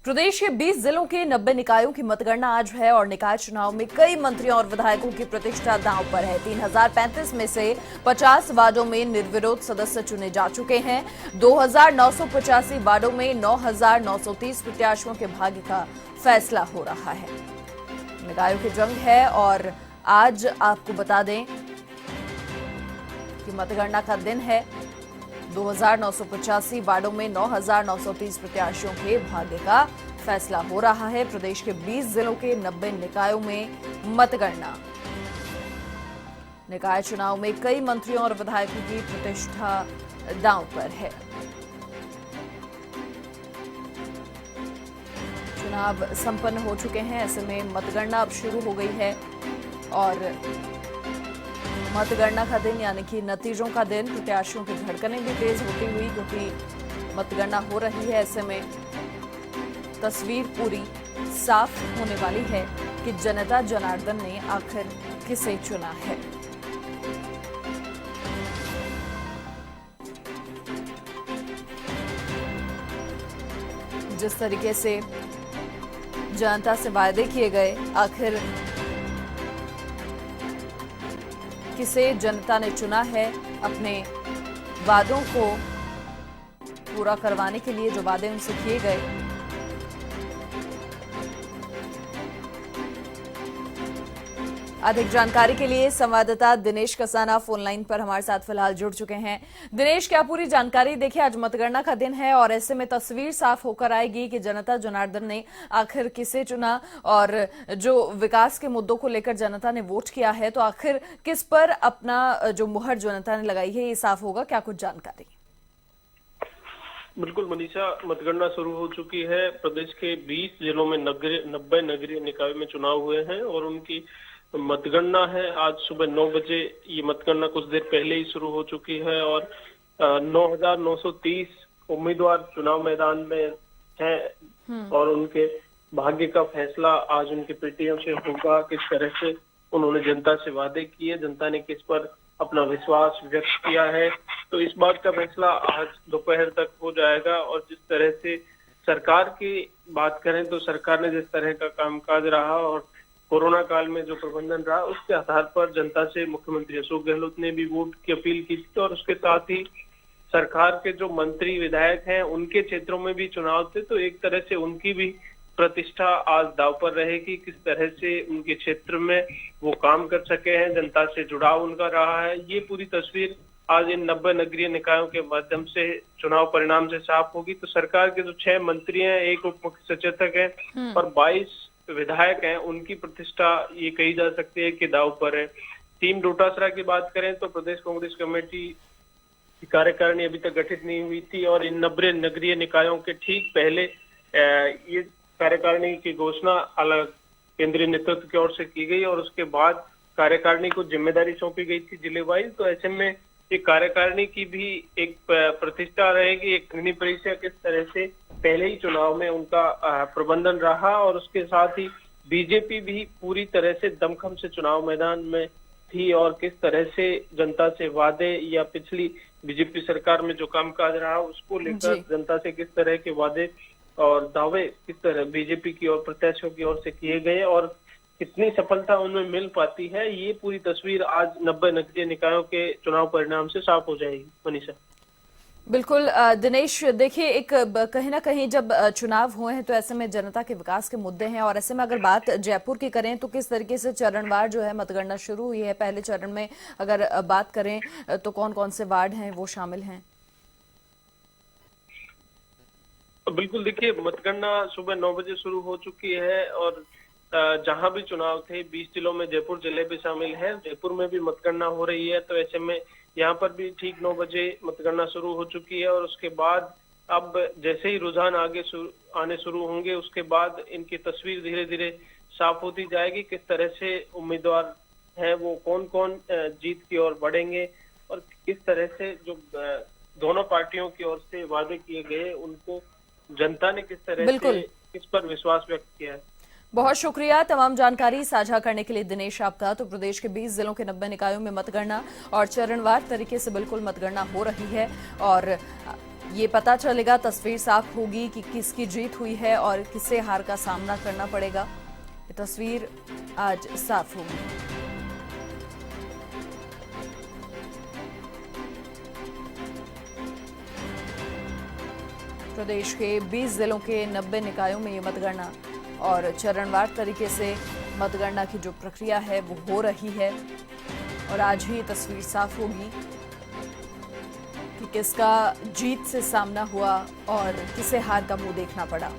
प्रदेश के 20 जिलों के 90 निकायों की मतगणना आज है और निकाय चुनाव में कई मंत्रियों और विधायकों की प्रतिष्ठा दांव पर है। 3035 में से 50 वार्डों में निर्विरोध सदस्य चुने जा चुके हैं। 2985 वार्डों में 9930 प्रत्याशियों के भाग्य का फैसला हो रहा है। निकायों की जंग है और आज आपको बता दें कि मतगणना का दिन है। 2985 वार्डों में 9930 प्रत्याशियों के भाग्य का फैसला हो रहा है। प्रदेश के 20 जिलों के 90 निकायों में मतगणना। निकाय चुनाव में कई मंत्रियों और विधायकों की प्रतिष्ठा दांव पर है। चुनाव संपन्न हो चुके हैं, ऐसे में मतगणना अब शुरू हो गई है और मतगणना का दिन यानी कि नतीजों का दिन, प्रत्याशियों की धड़कनें भी तेज होती हुई क्योंकि मतगणना हो रही है। ऐसे में तस्वीर पूरी साफ होने वाली है कि जनता जनार्दन ने आखिर किसे चुना है। जिस तरीके से जनता से वायदे किए गए, आखिर किसे जनता ने चुना है अपने वादों को पूरा करवाने के लिए, जो वादे उनसे किए गए। अधिक जानकारी के लिए संवाददाता दिनेश कसाना फोन लाइन पर हमारे साथ फिलहाल जुड़ चुके हैं। दिनेश, क्या पूरी जानकारी? देखिए, आज मतगणना का दिन है और ऐसे में तस्वीर साफ होकर आएगी कि जनता जनार्दन ने आखिर किसे चुना और जो विकास के मुद्दों को लेकर जनता ने वोट किया है, तो आखिर किस पर अपना जो मुहर जनता ने लगाई है, ये साफ होगा। क्या कुछ जानकारी? बिल्कुल मनीषा, मतगणना शुरू हो चुकी है। प्रदेश के 20 जिलों में 90 नगरीय निकायों में चुनाव हुए हैं और उनकी मतगणना है। आज सुबह 9 बजे ये मतगणना कुछ देर पहले ही शुरू हो चुकी है और 9930 उम्मीदवार चुनाव मैदान में हैं और उनके भाग्य का फैसला आज उनकी पेटियों से होगा। किस तरह से उन्होंने जनता से वादे किए, जनता ने किस पर अपना विश्वास व्यक्त किया है, तो इस बात का फैसला आज दोपहर तक हो जाएगा। और जिस तरह से सरकार की बात करें तो सरकार ने जिस तरह का कामकाज रहा और कोरोना काल में जो प्रबंधन रहा, उसके आधार पर जनता से मुख्यमंत्री अशोक गहलोत ने भी वोट की अपील की थी और उसके साथ ही सरकार के जो मंत्री विधायक हैं उनके क्षेत्रों में भी चुनाव थे, तो एक तरह से उनकी भी प्रतिष्ठा आज दांव पर रहेगी। किस तरह से उनके क्षेत्र में वो काम कर सके हैं, जनता से जुड़ाव उनका रहा है, ये पूरी तस्वीर आज इन 90 नगरीय निकायों के माध्यम से चुनाव परिणाम से साफ होगी। तो सरकार के जो 6 मंत्री हैं, एक उप मुख्य सचेतक है और 22 विधायक हैं, उनकी प्रतिष्ठा ये कही जा सकती है कि दांव पर है। टीम डोटासरा की बात करें तो प्रदेश कांग्रेस कमेटी की कार्यकारिणी अभी तक गठित नहीं हुई थी और इन 90 नगरीय निकायों के ठीक पहले ये कार्यकारिणी की घोषणा अलग केंद्रीय नेतृत्व की ओर से की गई और उसके बाद कार्यकारिणी को जिम्मेदारी सौंपी गई थी जिले वाइज। तो ऐसे में एक कार्यकारिणी की भी एक प्रतिष्ठा रहेगी, एक अग्नि परीक्षा किस तरह से पहले ही चुनाव में उनका प्रबंधन रहा और उसके साथ ही बीजेपी भी पूरी तरह से दमखम से चुनाव मैदान में थी और किस तरह से जनता से वादे या पिछली बीजेपी सरकार में जो कामकाज रहा उसको लेकर जनता से किस तरह के वादे और दावे किस तरह बीजेपी की और प्रत्याशियों की ओर से किए गए और कितनी सफलता उनमें मिल पाती है, ये पूरी तस्वीर आज 90 नगरीय निकायों के चुनाव परिणाम से साफ हो जाएगी। मनीषा, बिल्कुल दिनेश, देखिए, एक कहीं ना कहीं जब चुनाव हुए हैं तो ऐसे में जनता के विकास के मुद्दे हैं और ऐसे में अगर बात जयपुर की करें तो किस तरीके से चरणवार जो है मतगणना शुरू हुई है। पहले चरण में अगर बात करें तो कौन कौन से वार्ड हैं वो शामिल हैं? बिल्कुल, देखिए, मतगणना सुबह 9 बजे शुरू हो चुकी है और जहां भी चुनाव थे 20 जिलों में जयपुर जिले भी शामिल है। जयपुर में भी मतगणना हो रही है, तो ऐसे में यहाँ पर भी ठीक 9 बजे मतगणना शुरू हो चुकी है और उसके बाद अब जैसे ही रुझान आगे आने शुरू होंगे उसके बाद इनकी तस्वीर धीरे धीरे साफ होती जाएगी। किस तरह से उम्मीदवार हैं वो कौन कौन जीत की ओर बढ़ेंगे और किस तरह से जो दोनों पार्टियों की ओर से वादे किए गए उनको जनता ने किस तरह से किस पर विश्वास व्यक्त किया है। बहुत शुक्रिया तमाम जानकारी साझा करने के लिए दिनेश आपका। तो प्रदेश के 20 जिलों के 90 निकायों में मतगणना और चरणवार तरीके से बिल्कुल मतगणना हो रही है और ये पता चलेगा, तस्वीर साफ होगी कि किसकी जीत हुई है और किसे हार का सामना करना पड़ेगा। ये तस्वीर आज साफ होगी। प्रदेश के 20 जिलों के 90 निकायों में ये मतगणना और चरणवार तरीके से मतगणना की जो प्रक्रिया है वो हो रही है और आज ही तस्वीर साफ होगी कि किसका जीत से सामना हुआ और किसे हार का मुंह देखना पड़ा।